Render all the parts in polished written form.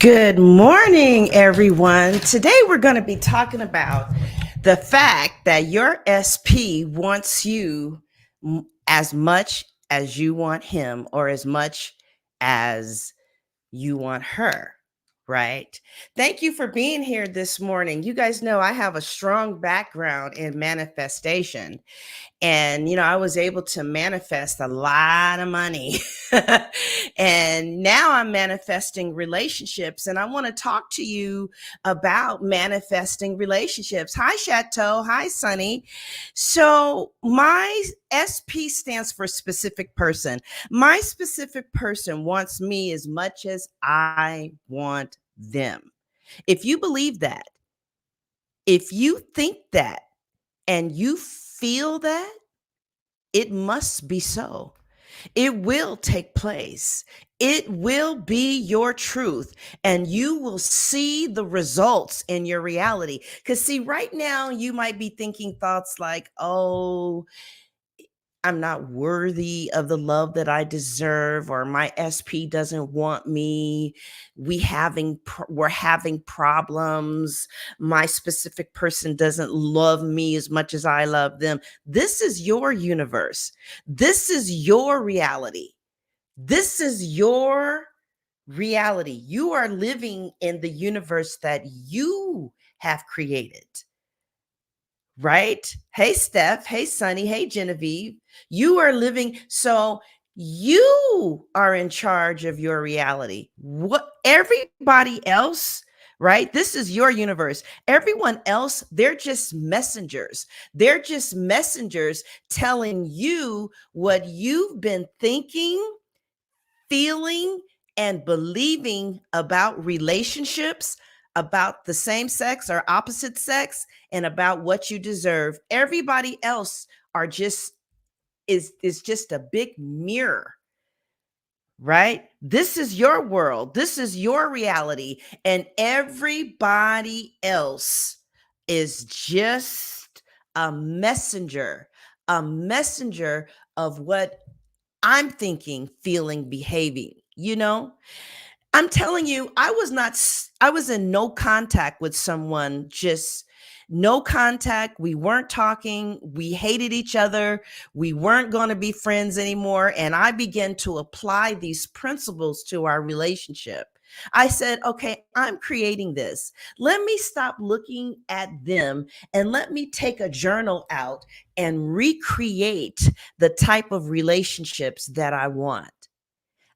Good morning, everyone. Today we're going to be talking about the fact that your SP wants you as much as you want him, or as much as you want her, right? Thank you for being here this morning. You guys know I have a strong background in manifestation. And, I was able to manifest a lot of money. And now I'm manifesting relationships. And I want to talk to you about manifesting relationships. Hi, Chateau. Hi, Sunny. So, my SP stands for specific person. My specific person wants me as much as I want them. If you believe that, if you think that, and you feel that, it must be so. It will take place. It will be your truth, and you will see the results in your reality. Because, see, right now, you might be thinking thoughts like, oh, I'm not worthy of the love that I deserve, or my SP doesn't want me. We're having problems. My specific person doesn't love me as much as I love them. This is your universe. This is your reality. This is your reality. You are living in the universe that you have created. Right? Hey, Steph. Hey, Sunny. Hey, Genevieve. You are living. So you are in charge of your reality. What everybody else, right? This is your universe. Everyone else, they're just messengers. They're just messengers telling you what you've been thinking, feeling, and believing about relationships, about the same sex or opposite sex, and about what you deserve. Everybody else are just is just a big mirror, right? This is your world. This is your reality, and everybody else is just a messenger of what I'm thinking, feeling, behaving, I'm telling you, I was in no contact with someone, just no contact. We weren't talking. We hated each other. We weren't going to be friends anymore. And I began to apply these principles to our relationship. I said, okay, I'm creating this. Let me stop looking at them, and let me take a journal out and recreate the type of relationships that I want.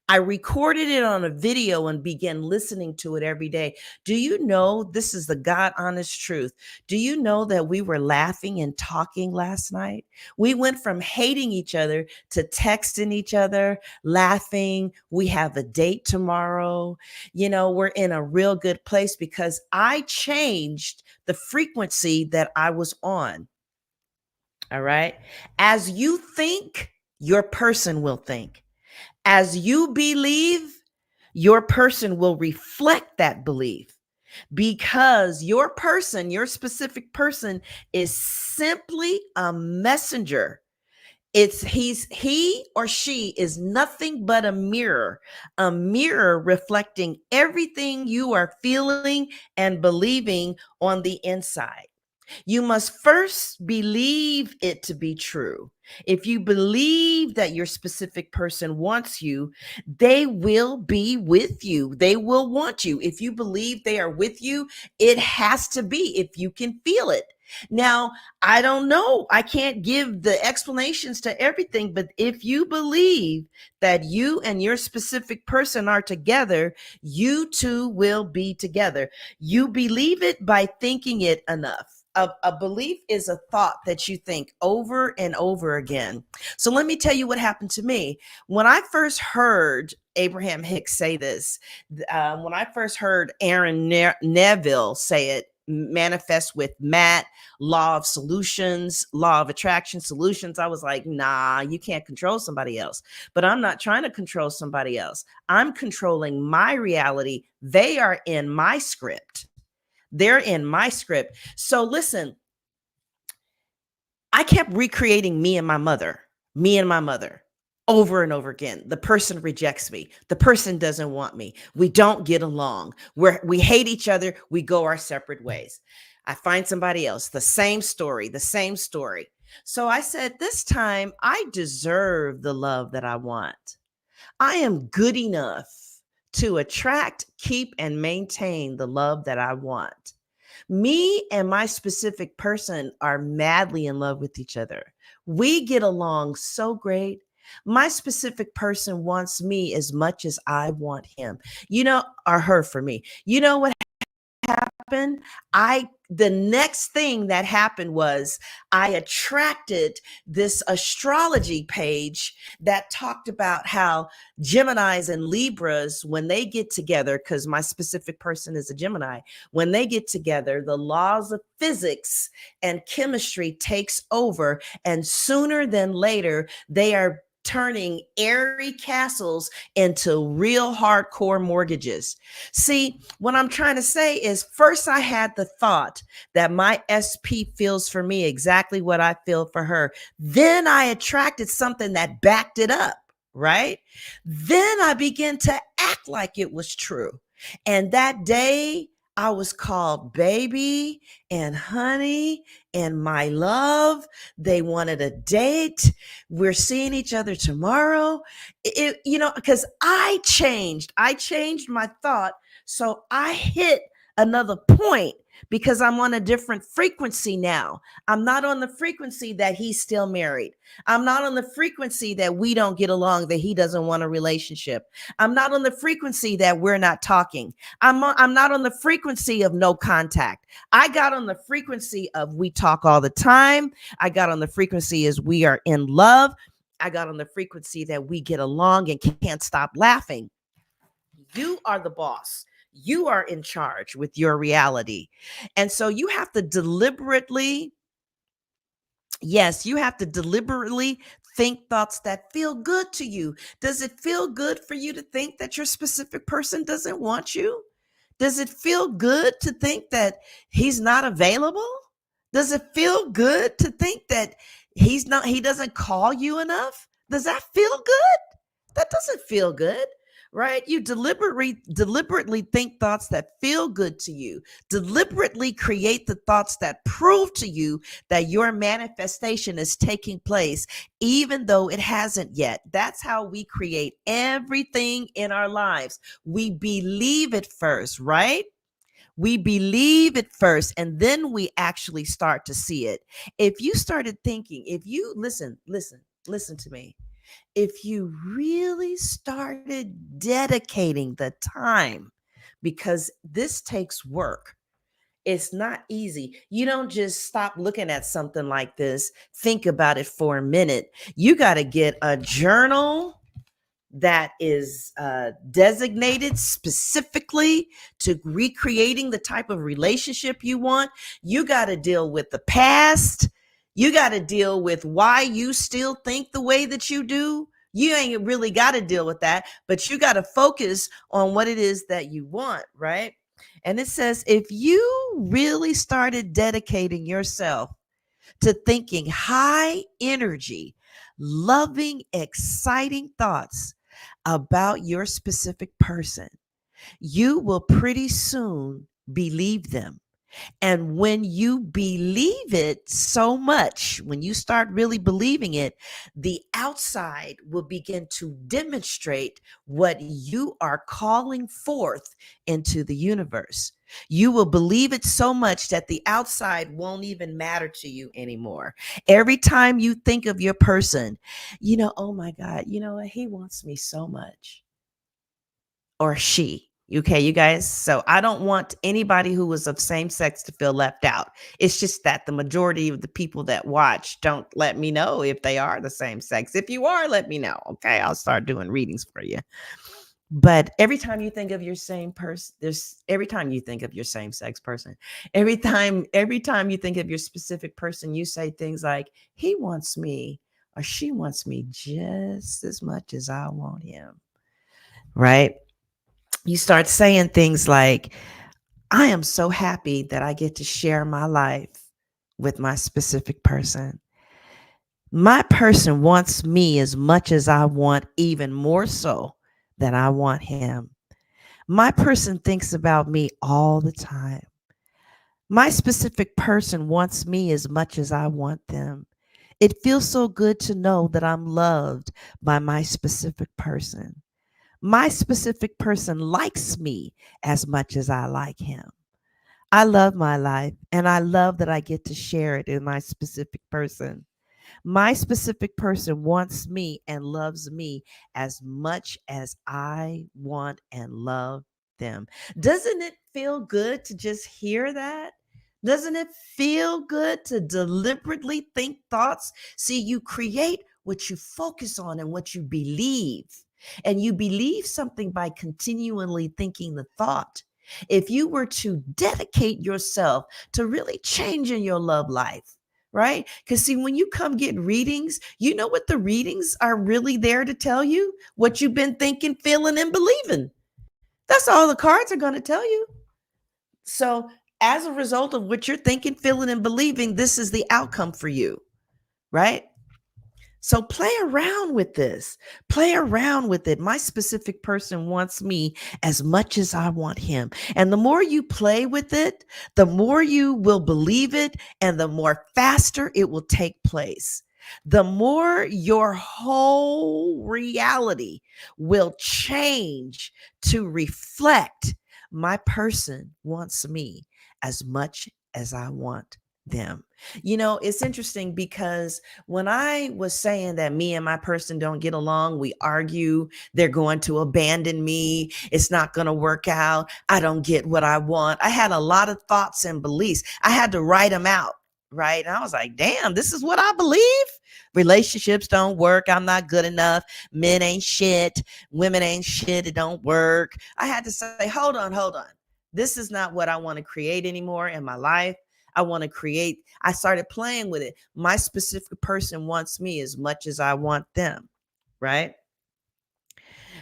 I recorded it on a video and began listening to it every day. Do you know, this is the God honest truth? Do you know that we were laughing and talking last night? We went from hating each other to texting each other, laughing. We have a date tomorrow. We're in a real good place because I changed the frequency that I was on. All right. As you think, your person will think. As you believe, your person will reflect that belief, because your person, your specific person, is simply a messenger. He or she is nothing but a mirror reflecting everything you are feeling and believing on the inside. You must first believe it to be true. If you believe that your specific person wants you, they will be with you. They will want you. If you believe they are with you, it has to be, if you can feel it. Now, I don't know. I can't give the explanations to everything, but if you believe that you and your specific person are together, you two will be together. You believe it by thinking it enough. A belief is a thought that you think over and over again. So let me tell you what happened to me. When I first heard Abraham Hicks say this, when I first heard Aaron Neville say it, manifest with Matt, law of solutions, law of attraction solutions, I was like, nah, you can't control somebody else. But I'm not trying to control somebody else. I'm controlling my reality. They are in my script. They're in my script. So listen, I kept recreating me and my mother, me and my mother. over and over again. The person rejects me. The person doesn't want me. We don't get along. We hate each other. We go our separate ways. I find somebody else, the same story, the same story. So I said, this time I deserve the love that I want. I am good enough to attract, keep, and maintain the love that I want. Me and my specific person are madly in love with each other. We get along so great. My specific person wants me as much as I want him, or her for me. You know what happened? The next thing that happened was I attracted this astrology page that talked about how Geminis and Libras, when they get together, because my specific person is a Gemini, when they get together, the laws of physics and chemistry takes over, and sooner than later, they are turning airy castles into real hardcore mortgages. See, what I'm trying to say is, first I had the thought that my SP feels for me exactly what I feel for her. Then I attracted something that backed it up, right? Then I began to act like it was true. And that day, I was called baby and honey and my love. They wanted a date. We're seeing each other tomorrow. Because I changed my thought. So I hit another point because I'm on a different frequency now. I'm not on the frequency that he's still married. I'm not on the frequency that we don't get along, that he doesn't want a relationship. I'm not on the frequency that we're not talking. I'm not on the frequency of no contact. I got on the frequency of we talk all the time. I got on the frequency as we are in love. I got on the frequency that we get along and can't stop laughing. You are the boss. You are in charge with your reality. And so you have to deliberately, yes, you have to deliberately think thoughts that feel good to you. Does it feel good for you to think that your specific person doesn't want you? Does it feel good to think that he's not available? Does it feel good to think that he doesn't call you enough? Does that feel good? That doesn't feel good, right? You deliberately think thoughts that feel good to you. Deliberately create the thoughts that prove to you that your manifestation is taking place, even though it hasn't yet. That's how we create everything in our lives. We believe it first, right? We believe it first, and then we actually start to see it. If you started thinking, if you listen to me, if you really started dedicating the time, because this takes work. It's not easy. You don't just stop looking at something like this, think about it for a minute. You got to get a journal that is designated specifically to recreating the type of relationship you want. You got to deal with the past. You got to deal with why you still think the way that you do. You ain't really got to deal with that, but you got to focus on what it is that you want, right? And it says, if you really started dedicating yourself to thinking high energy, loving, exciting thoughts about your specific person, you will pretty soon believe them. And when you believe it so much, when you start really believing it, the outside will begin to demonstrate what you are calling forth into the universe. You will believe it so much that the outside won't even matter to you anymore. Every time you think of your person, oh my God, you know what? He wants me so much. Or she. Okay, you guys. So I don't want anybody who is of same sex to feel left out. It's just that the majority of the people that watch don't let me know if they are the same sex. If you are, let me know. Okay, I'll start doing readings for you. But every time you think of your same person, every time you think of your same sex person, every time you think of your specific person, you say things like, he wants me or she wants me just as much as I want him. Right? You start saying things like, I am so happy that I get to share my life with my specific person. My person wants me as much as I want, even more so than I want him. My person thinks about me all the time. My specific person wants me as much as I want them. It feels so good to know that I'm loved by my specific person. My specific person likes me as much as I like him. I love my life and I love that I get to share it in my specific person. My specific person wants me and loves me as much as I want and love them. Doesn't it feel good to just hear that? Doesn't it feel good to deliberately think thoughts? See, you create what you focus on and what you believe. And you believe something by continually thinking the thought. If you were to dedicate yourself to really changing your love life, right? Because see, when you come get readings, you know what the readings are really there to tell you? What you've been thinking, feeling, and believing. That's all the cards are going to tell you. So, as a result of what you're thinking, feeling, and believing, this is the outcome for you, right? So play around with this. Play around with it. My specific person wants me as much as I want him. And the more you play with it, the more you will believe it and the more faster it will take place. The more your whole reality will change to reflect my person wants me as much as I want them. You know, it's interesting because when I was saying that me and my person don't get along, we argue, they're going to abandon me, it's not going to work out, I don't get what I want. I had a lot of thoughts and beliefs. I had to write them out, right? And I was like, damn, this is what I believe. Relationships don't work. I'm not good enough. Men ain't shit. Women ain't shit. It don't work. I had to say, hold on, hold on. This is not what I want to create anymore in my life. I want to create. I started playing with it. My specific person wants me as much as I want them, right?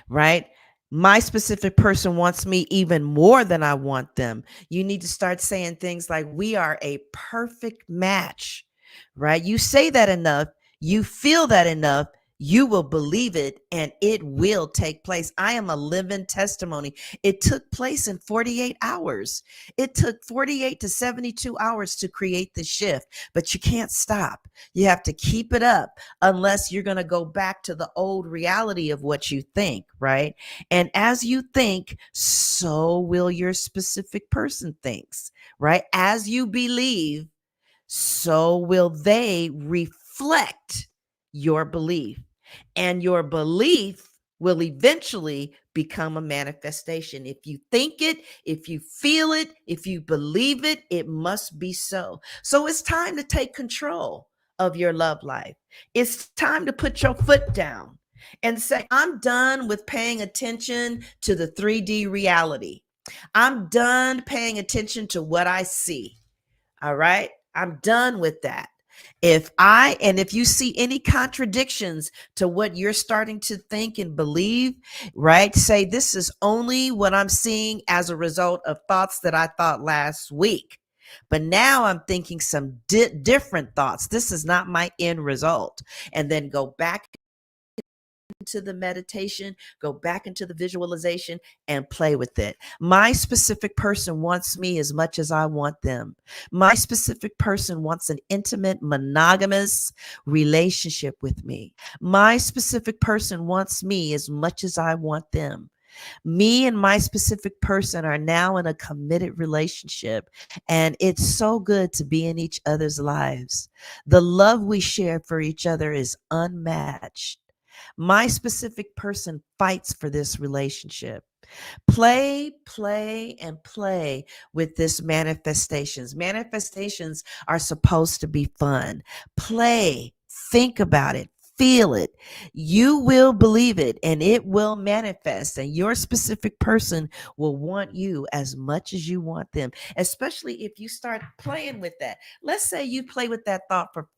Right? My specific person wants me even more than I want them. You need to start saying things like, we are a perfect match, right? You say that enough, you feel that enough, you will believe it and it will take place. I am a living testimony. It took place in 48 hours. It took 48 to 72 hours to create the shift, but you can't stop. You have to keep it up unless you're going to go back to the old reality of what you think, right? And as you think, so will your specific person thinks, right? As you believe, so will they reflect your belief. And your belief will eventually become a manifestation. If you think it, if you feel it, if you believe it, it must be so. So it's time to take control of your love life. It's time to put your foot down and say, I'm done with paying attention to the 3D reality. I'm done paying attention to what I see. All right. I'm done with that. If you see any contradictions to what you're starting to think and believe, right? Say, this is only what I'm seeing as a result of thoughts that I thought last week. But now I'm thinking some different thoughts. This is not my end result. And then go back into the meditation, go back into the visualization and play with it. My specific person wants me as much as I want them. My specific person wants an intimate, monogamous relationship with me. My specific person wants me as much as I want them. Me and my specific person are now in a committed relationship, and it's so good to be in each other's lives. The love we share for each other is unmatched. My specific person fights for this relationship. Play, and play with this manifestations. Manifestations are supposed to be fun. Play, think about it, feel it. You will believe it and it will manifest. And your specific person will want you as much as you want them, especially if you start playing with that. Let's say you play with that thought for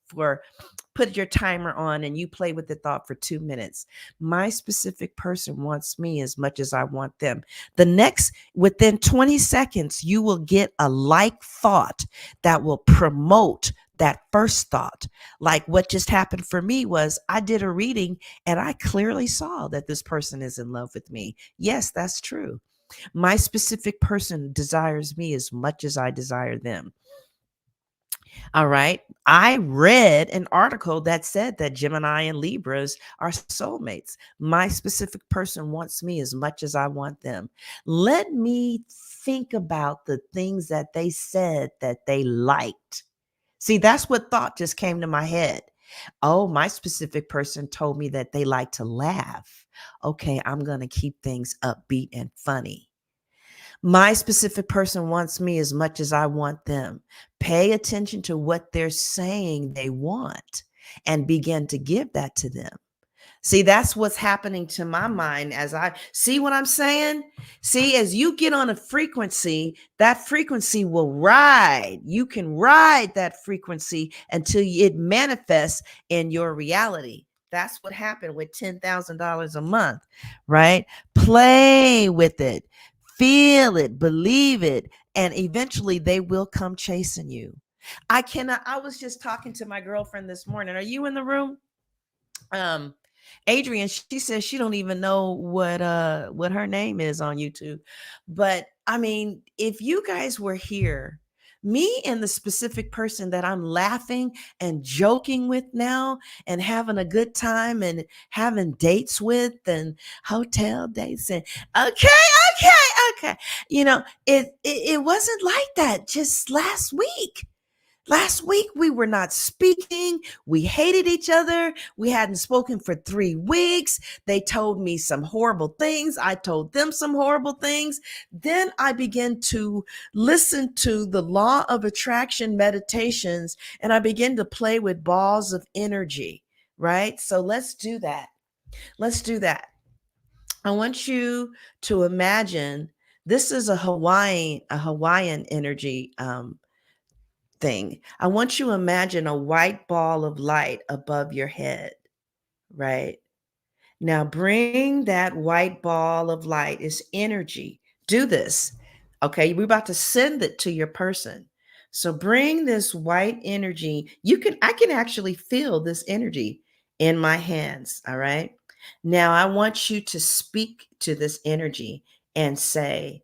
put your timer on and you play with the thought for 2 minutes. My specific person wants me as much as I want them. Within 20 seconds, you will get a like thought that will promote that first thought. Like what just happened for me was I did a reading and I clearly saw that this person is in love with me. Yes, that's true. My specific person desires me as much as I desire them. All right. I read an article that said that Gemini and Libras are soulmates. My specific person wants me as much as I want them. Let me think about the things that they said that they liked. See, that's what thought just came to my head. Oh, my specific person told me that they like to laugh. Okay, I'm going to keep things upbeat and funny. My specific person wants me as much as I want them. Pay attention to what they're saying they want and begin to give that to them. See, that's what's happening to my mind as I see what I'm saying. See, as you get on a frequency, that frequency will ride. You can ride that frequency until it manifests in your reality. That's what happened with $10,000 a month, right? Play with it, feel it, believe it, and eventually they will come chasing you. I was just talking to my girlfriend this morning. Are you in the room? um Adrian, she says she don't even know what her name is on YouTube. But I mean, if you guys were here, me and the specific person that I'm laughing and joking with now and having a good time and having dates with and hotel dates and okay, okay. It wasn't like that just last week. Last week, we were not speaking. We hated each other. We hadn't spoken for 3 weeks. They told me some horrible things. I told them some horrible things. Then I began to listen to the law of attraction meditations and I began to play with balls of energy, right? So let's do that. Let's do that. I want you to imagine this is a Hawaiian energy thing. I want you to imagine a white ball of light above your head, right? Now bring that white ball of light, is energy. Do this. Okay, we're about to send it to your person. So bring this white energy. I can actually feel this energy in my hands, all right? Now I want you to speak to this energy and say,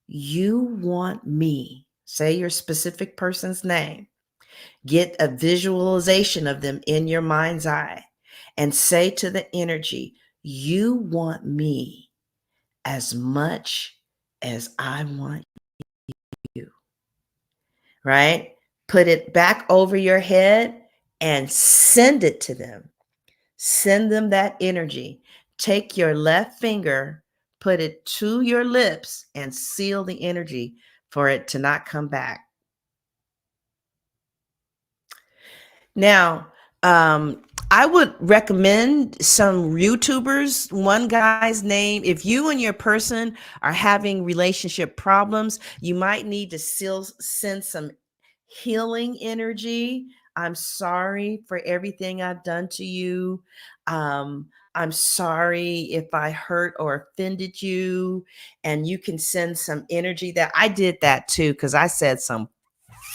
"You want me." Say your specific person's name. Get a visualization of them in your mind's eye and say to the energy, "You want me as much as I want you," right? Put it back over your head and send it to them. Send them that energy. Take your left finger, put it to your lips, and seal the energy for it to not come back. Now, I would recommend some YouTubers. One guy's name, if you and your person are having relationship problems, you might need to still send some healing energy. I'm sorry for everything I've done to you. I'm sorry if I hurt or offended you. And you can send some energy that I did that too, because I said some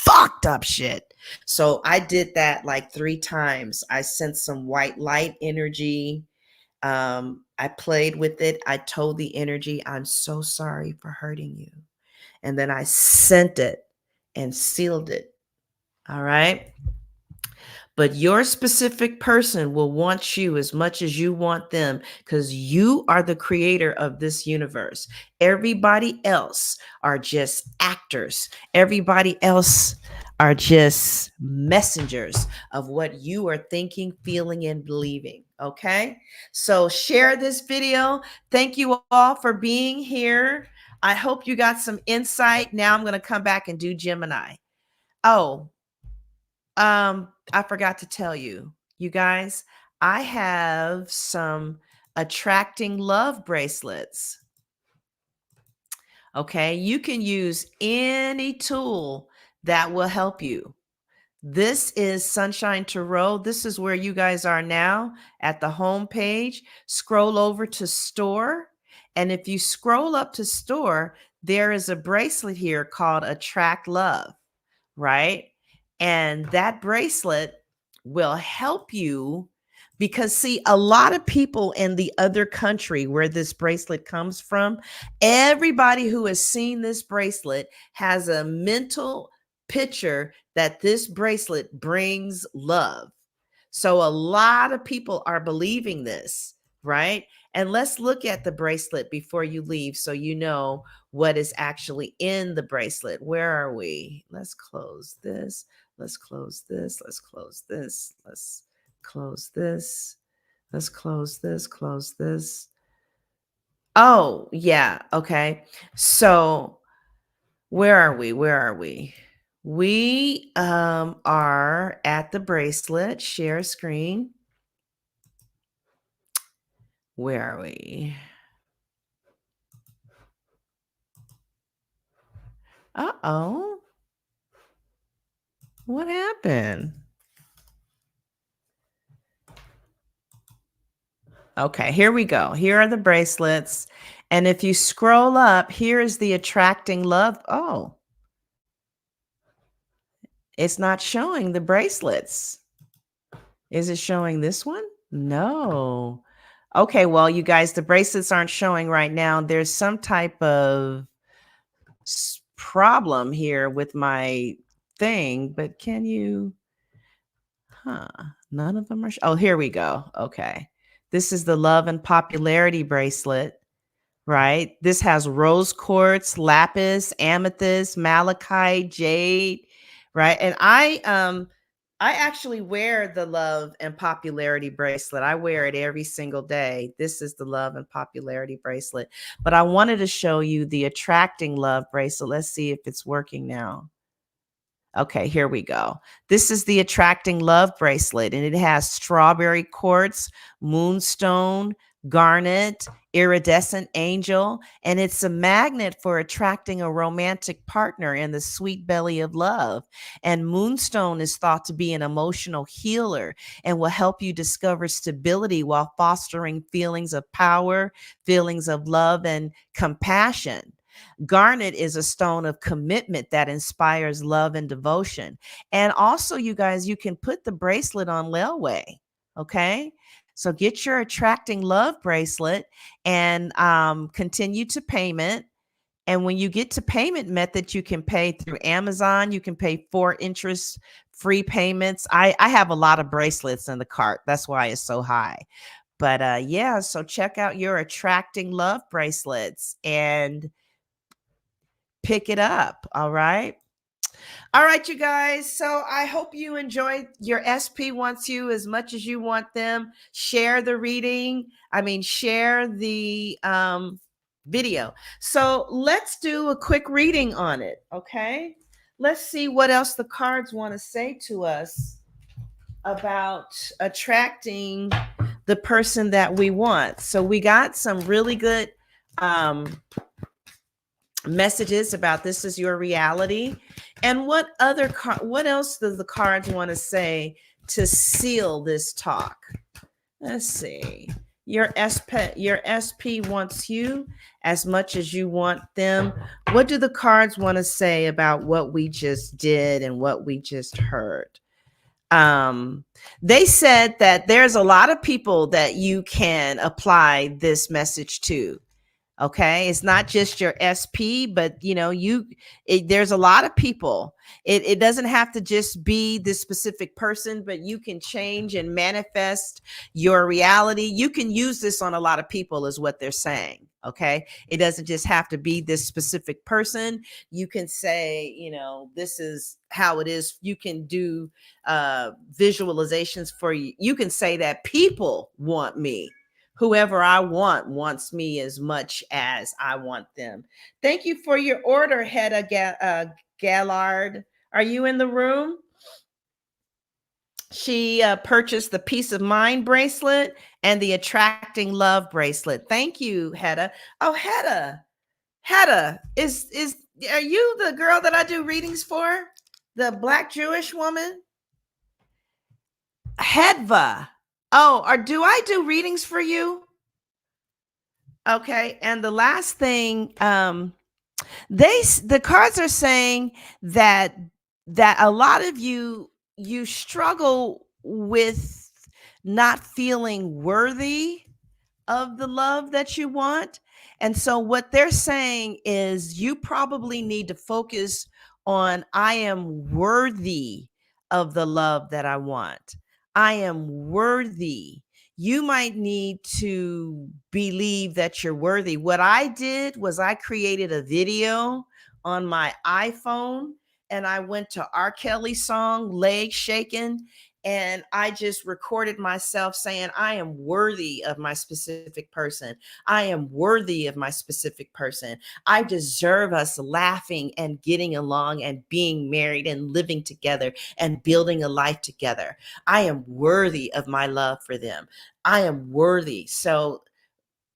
fucked up shit. So I did that like 3 times. I sent some white light energy. I played with it. I told the energy, "I'm so sorry for hurting you." And then I sent it and sealed it. All right. But your specific person will want you as much as you want them because you are the creator of this universe. Everybody else are just actors. Everybody else are just messengers of what you are thinking, feeling, and believing. Okay. So share this video. Thank you all for being here. I hope you got some insight. Now I'm going to come back and do Gemini. Oh, I forgot to tell you, you guys, I have some attracting love bracelets. Okay, you can use any tool that will help you. This is Sunshine Tarot. This is where you guys are now at the home page. Scroll over to store. And if you scroll up to store, there is a bracelet here called Attract Love, right? And that bracelet will help you because, see, a lot of people in the other country where this bracelet comes from, everybody who has seen this bracelet has a mental picture that this bracelet brings love. So a lot of people are believing this, right? And let's look at the bracelet before you leave so you know what is actually in the bracelet. Where are we? Let's close this. Let's close this. Let's close this. Let's close this. Let's close this. Close this. Oh, yeah. Okay. So where are we? Where are we? We are at the bracelet. Share screen. Where are we? Uh-oh. What happened? Okay, here we go. Here are the bracelets. And if you scroll up, here is the attracting love. Oh, it's not showing the bracelets. Is it showing this one? No. Okay, well, you guys, the bracelets aren't showing right now. There's some type of problem here with my thing, but can you? Huh. None of them are. Oh, here we go. Okay. This is the love and popularity bracelet, right? This has rose quartz, lapis, amethyst, malachite, jade, right? And I actually wear the love and popularity bracelet. I wear it every single day. This is the love and popularity bracelet. But I wanted to show you the attracting love bracelet. Let's see if it's working now. Okay, here we go. This is the attracting love bracelet, and it has strawberry quartz, moonstone, garnet, iridescent angel, and it's a magnet for attracting a romantic partner in the sweet belly of love. And moonstone is thought to be an emotional healer and will help you discover stability while fostering feelings of power, feelings of love, and compassion. Garnet is a stone of commitment that inspires love and devotion. And also, you guys, you can put the bracelet on layaway. Okay. So get your attracting love bracelet and continue to payment. And when you get to payment method, you can pay through Amazon. You can pay 4 interest free payments. I have a lot of bracelets in the cart. That's why it's so high. But yeah, so check out your attracting love bracelets and pick it up. All right. All right, you guys. So I hope you enjoyed your SP wants you as much as you want them. Share the reading. I mean, share the video. So let's do a quick reading on it. Okay. Let's see what else the cards want to say to us about attracting the person that we want. So we got some really good messages about this is your reality. And what else does the cards want to say to seal this talk? Let's see. Your SP wants you as much as you want them. What do the cards want to say about what we just did and what we just heard? They said that there's a lot of people that you can apply this message to. Okay, it's not just your SP, but there's a lot of people. It doesn't have to just be this specific person, but you can change and manifest your reality. You can use this on a lot of people, is what they're saying. Okay, it doesn't just have to be this specific person. You can say, this is how it is. You can do visualizations for you. You can say that people want me. Whoever I want wants me as much as I want them. Thank you for your order, Hedda Gallard. Are you in the room? She purchased the Peace of Mind bracelet and the Attracting Love bracelet. Thank you, Hedda. Oh, Hedda, are you the girl that I do readings for? The Black Jewish woman? Hedva. Oh, or do I do readings for you? Okay. And the last thing, the cards are saying that that a lot of you struggle with not feeling worthy of the love that you want. And so what they're saying is you probably need to focus on I am worthy of the love that I want. I am worthy. You might need to believe that you're worthy. What I did was I created a video on my iPhone and I went to R. Kelly's song, Leg Shaking, and I just recorded myself saying, I am worthy of my specific person. I am worthy of my specific person. I deserve us laughing and getting along and being married and living together and building a life together. I am worthy of my love for them. I am worthy. So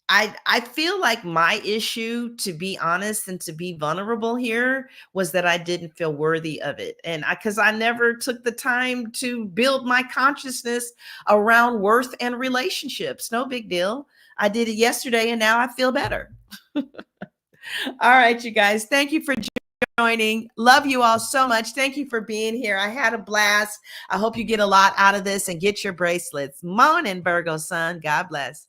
I feel like my issue, to be honest and to be vulnerable here, was that I didn't feel worthy of it. And because I never took the time to build my consciousness around worth and relationships. No big deal. I did it yesterday and now I feel better. All right, you guys. Thank you for joining. Love you all so much. Thank you for being here. I had a blast. I hope you get a lot out of this and get your bracelets. Morning, Virgo sun. God bless.